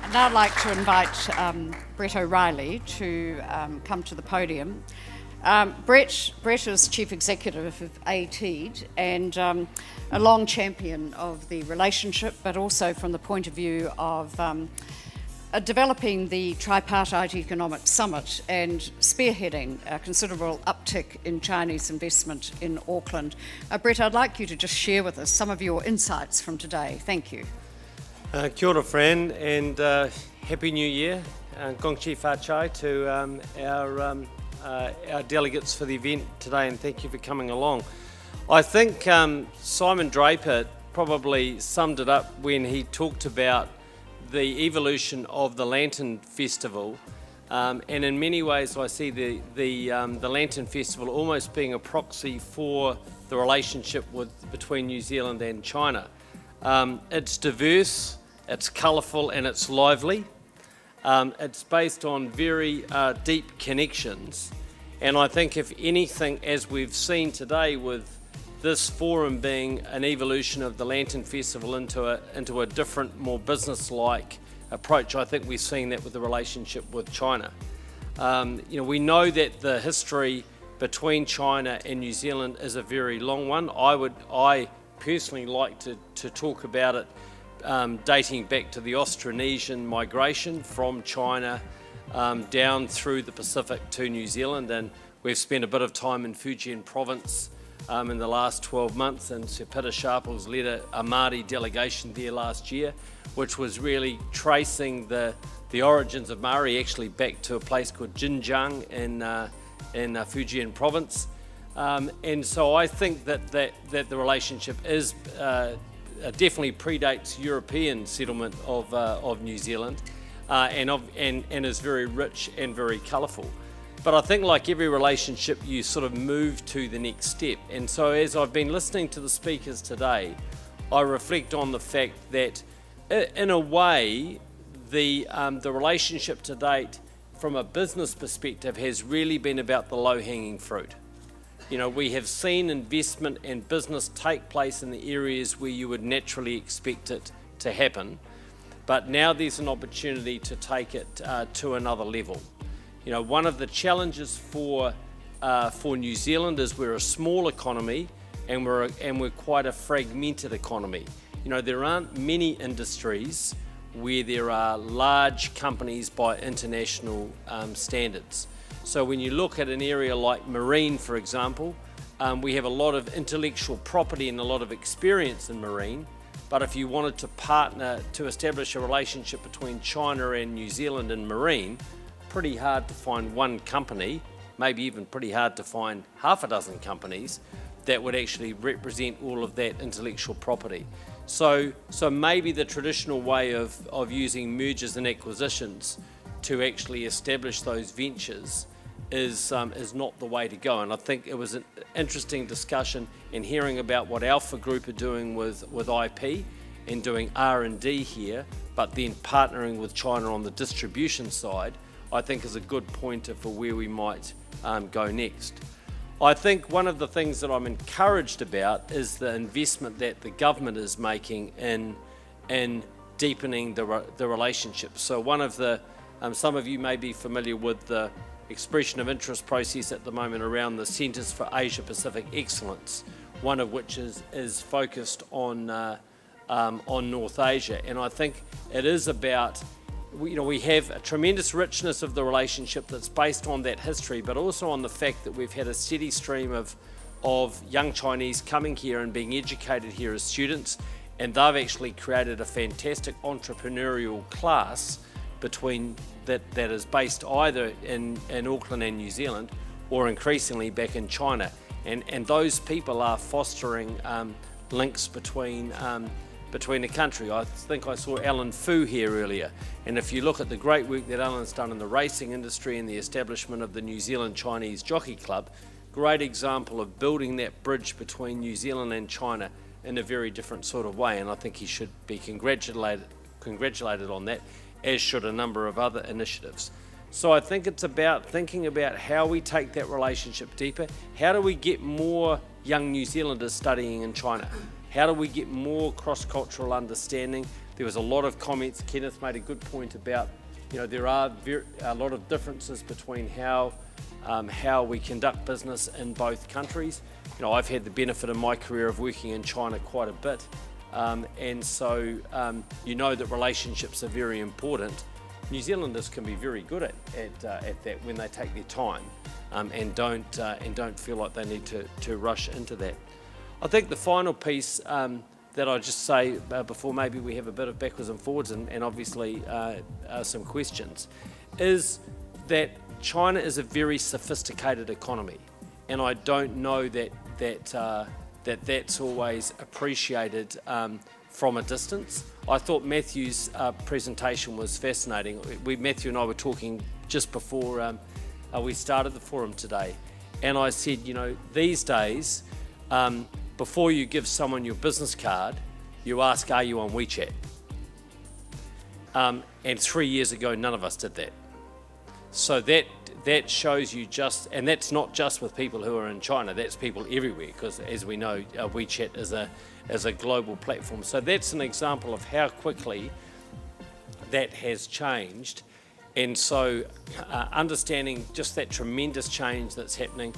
I'd now like to invite Brett Reily to come to the podium. Brett is Chief Executive of ATEED and a long champion of the relationship, but also from the point of view of developing the Tripartite Economic Summit and spearheading a considerable uptick in Chinese investment in Auckland. Brett, I'd like you to just share with us some of your insights from today. Thank you. Kia ora, Fran, and Happy New Year. Gong Chi Fa Chai to our delegates for the event today, and thank you for coming along. I think Simon Draper probably summed it up when he talked about the evolution of the Lantern Festival, and in many ways I see the Lantern Festival almost being a proxy for the relationship between New Zealand and China. It's diverse, it's colourful and it's lively. It's based on very deep connections, and I think if anything, as we've seen today with this forum being an evolution of the Lantern Festival into a different, more business-like approach, I think we're seeing that with the relationship with China. We know that the history between China and New Zealand is a very long one. I personally like to talk about it dating back to the Austronesian migration from China down through the Pacific to New Zealand, and we've spent a bit of time in Fujian province in the last 12 months, and Sir Peter Sharples led a Māori delegation there last year, which was really tracing the origins of Māori actually back to a place called Xinjiang in Fujian province. And so I think that the relationship is definitely predates European settlement of New Zealand and is very rich and very colourful. But I think like every relationship, you sort of move to the next step. And so as I've been listening to the speakers today, I reflect on the fact that in a way, the relationship to date from a business perspective has really been about the low-hanging fruit. We have seen investment and business take place in the areas where you would naturally expect it to happen, but now there's an opportunity to take it to another level. One of the challenges for New Zealand is we're a small economy and we're quite a fragmented economy. There aren't many industries where there are large companies by international standards. So when you look at an area like marine, for example, we have a lot of intellectual property and a lot of experience in marine, but if you wanted to partner to establish a relationship between China and New Zealand in marine, pretty hard to find one company, maybe even pretty hard to find half a dozen companies that would actually represent all of that intellectual property. So maybe the traditional way of using mergers and acquisitions to actually establish those ventures is not the way to go. And I think it was an interesting discussion in hearing about what Alpha Group are doing with IP and doing R&D here, but then partnering with China on the distribution side, I think is a good pointer for where we might go next. I think one of the things that I'm encouraged about is the investment that the government is making in deepening the relationship. So one of the, some of you may be familiar with the expression of interest process at the moment around the Centres for Asia Pacific Excellence, one of which is focused on North Asia. And I think it is about, we have a tremendous richness of the relationship that's based on that history, but also on the fact that we've had a steady stream of young Chinese coming here and being educated here as students, and they've actually created a fantastic entrepreneurial class between that is based either in Auckland and New Zealand or increasingly back in China. And those people are fostering links between the country. I think I saw Alan Fu here earlier, and if you look at the great work that Alan's done in the racing industry and the establishment of the New Zealand Chinese Jockey Club, great example of building that bridge between New Zealand and China in a very different sort of way, and I think he should be congratulated on that, as should a number of other initiatives. So I think it's about thinking about how we take that relationship deeper. How do we get more young New Zealanders studying in China? How do we get more cross-cultural understanding? There was a lot of comments. Kenneth made a good point about, there are a lot of differences between how we conduct business in both countries. I've had the benefit in my career of working in China quite a bit, and so that relationships are very important. New Zealanders can be very good at that when they take their time, and don't feel like they need to rush into that. I think the final piece that I'll just say before maybe we have a bit of backwards and forwards and obviously some questions, is that China is a very sophisticated economy, and I don't know that's always appreciated from a distance. I thought Matthew's presentation was fascinating. Matthew and I were talking just before we started the forum today, and I said, these days, before you give someone your business card, you ask, are you on WeChat? And 3 years ago, none of us did that. So that shows you and that's not just with people who are in China, that's people everywhere, because as we know, WeChat is a global platform. So that's an example of how quickly that has changed. And so understanding just that tremendous change that's happening,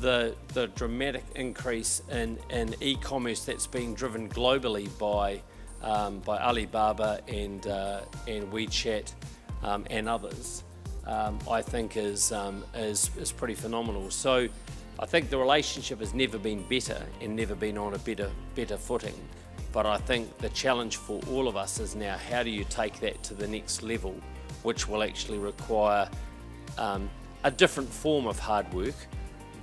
the dramatic increase in e-commerce that's being driven globally by Alibaba and WeChat and others, I think is pretty phenomenal. So I think the relationship has never been better and never been on a better footing. But I think the challenge for all of us is now, how do you take that to the next level, which will actually require a different form of hard work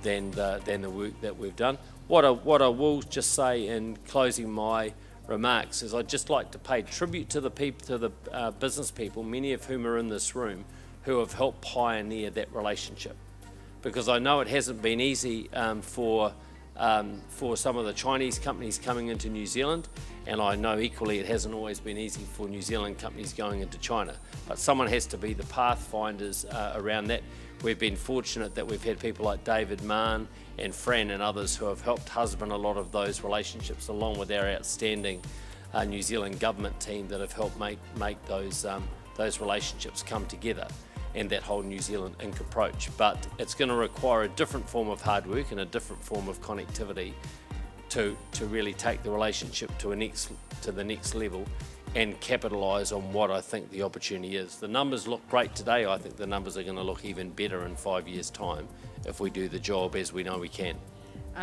than the work that we've done. What I will just say in closing my remarks is I'd just like to pay tribute to the business people, many of whom are in this room, who have helped pioneer that relationship. Because I know it hasn't been easy for some of the Chinese companies coming into New Zealand, and I know equally it hasn't always been easy for New Zealand companies going into China. But someone has to be the pathfinders around that. We've been fortunate that we've had people like David Mann and Fran and others who have helped husband a lot of those relationships, along with our outstanding New Zealand government team that have helped make those relationships come together, and that whole New Zealand Inc. approach. But it's going to require a different form of hard work and a different form of connectivity to really take the relationship to the next level and capitalise on what I think the opportunity is. The numbers look great today. I think the numbers are going to look even better in 5 years' time if we do the job as we know we can.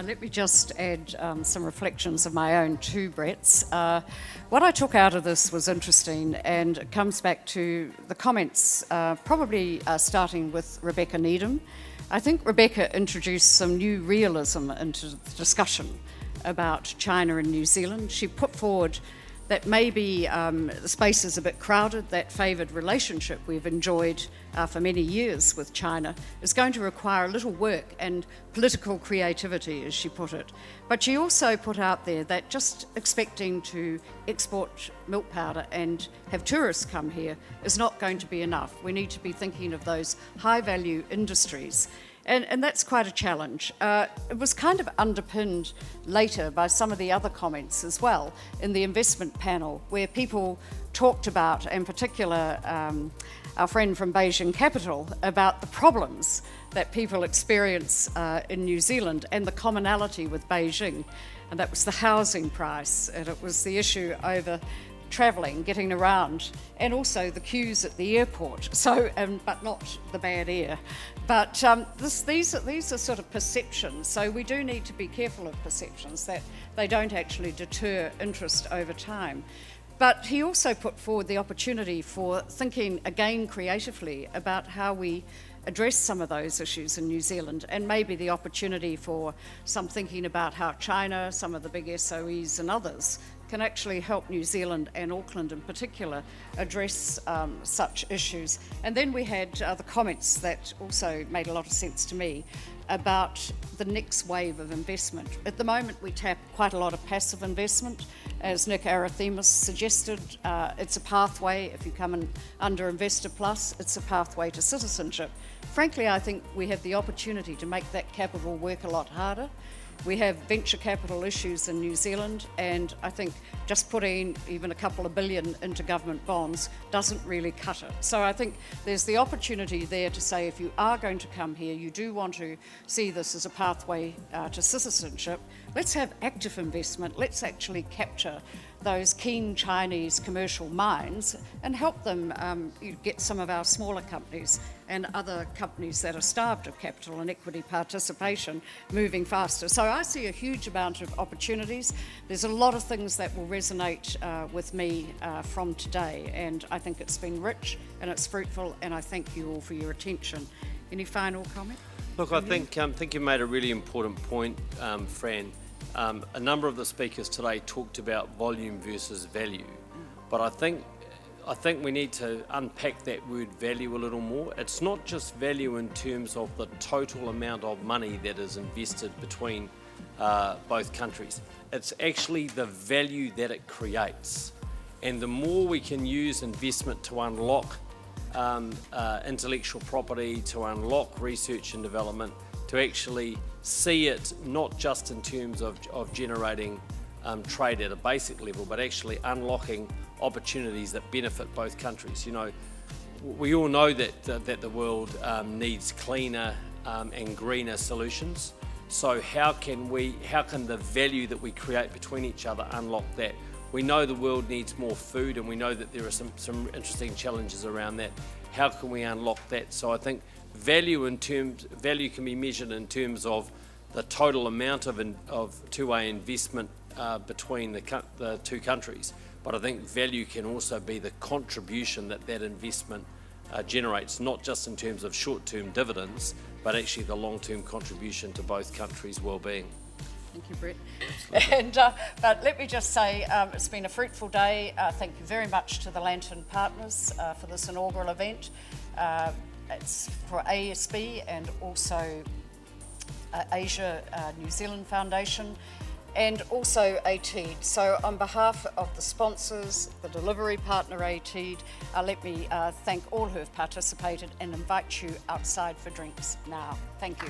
Let me just add some reflections of my own too, Brett's. What I took out of this was interesting, and it comes back to the comments, probably starting with Rebecca Needham. I think Rebecca introduced some new realism into the discussion about China and New Zealand. She put forward that maybe the space is a bit crowded, that favoured relationship we've enjoyed for many years with China is going to require a little work and political creativity, as she put it. But she also put out there that just expecting to export milk powder and have tourists come here is not going to be enough. We need to be thinking of those high-value industries. And that's quite a challenge. It was kind of underpinned later by some of the other comments as well in the investment panel, where people talked about, in particular our friend from Beijing Capital, about the problems that people experience in New Zealand and the commonality with Beijing. And that was the housing price, and it was the issue over travelling, getting around, and also the queues at the airport. So, but not the bad air. But these are sort of perceptions. So we do need to be careful of perceptions, that they don't actually deter interest over time. But he also put forward the opportunity for thinking again creatively about how we address some of those issues in New Zealand, and maybe the opportunity for some thinking about how China, some of the big SOEs and others can actually help New Zealand and Auckland in particular address such issues. And then we had the comments that also made a lot of sense to me about the next wave of investment. At the moment we tap quite a lot of passive investment, as Nick Arathemis suggested, it's a pathway. If you come in under Investor Plus, it's a pathway to citizenship. Frankly, I think we have the opportunity to make that capital work a lot harder. We have venture capital issues in New Zealand, and I think just putting even a couple of billion into government bonds doesn't really cut it. So I think there's the opportunity there to say, if you are going to come here, you do want to see this as a pathway to citizenship, let's have active investment, let's actually capture those keen Chinese commercial minds and help them get some of our smaller companies and other companies that are starved of capital and equity participation moving faster. So I see a huge amount of opportunities. There's a lot of things that will resonate with me from today, and I think it's been rich and it's fruitful, and I thank you all for your attention. Any final comment? Look, I think you made a really important point, Fran. A number of the speakers today talked about volume versus value, but I think we need to unpack that word value a little more. It's not just value in terms of the total amount of money that is invested between both countries. It's actually the value that it creates. And the more we can use investment to unlock intellectual property, to unlock research and development, to actually see it not just in terms of generating trade at a basic level, but actually unlocking opportunities that benefit both countries. You know, we all know that the world needs cleaner and greener solutions. So how can the value that we create between each other unlock that? We know the world needs more food, and we know that there are some interesting challenges around that. How can we unlock that? So I think value can be measured in terms of the total amount of two-way investment between the two countries. But I think value can also be the contribution that investment generates, not just in terms of short-term dividends, but actually the long-term contribution to both countries' well-being. Thank you, Brett. And, but let me just say, it's been a fruitful day. Thank you very much to the Lantern partners for this inaugural event. It's for ASB and also Asia New Zealand Foundation, and also ATEED. So on behalf of the sponsors, the delivery partner ATEED, let me thank all who have participated and invite you outside for drinks now. Thank you.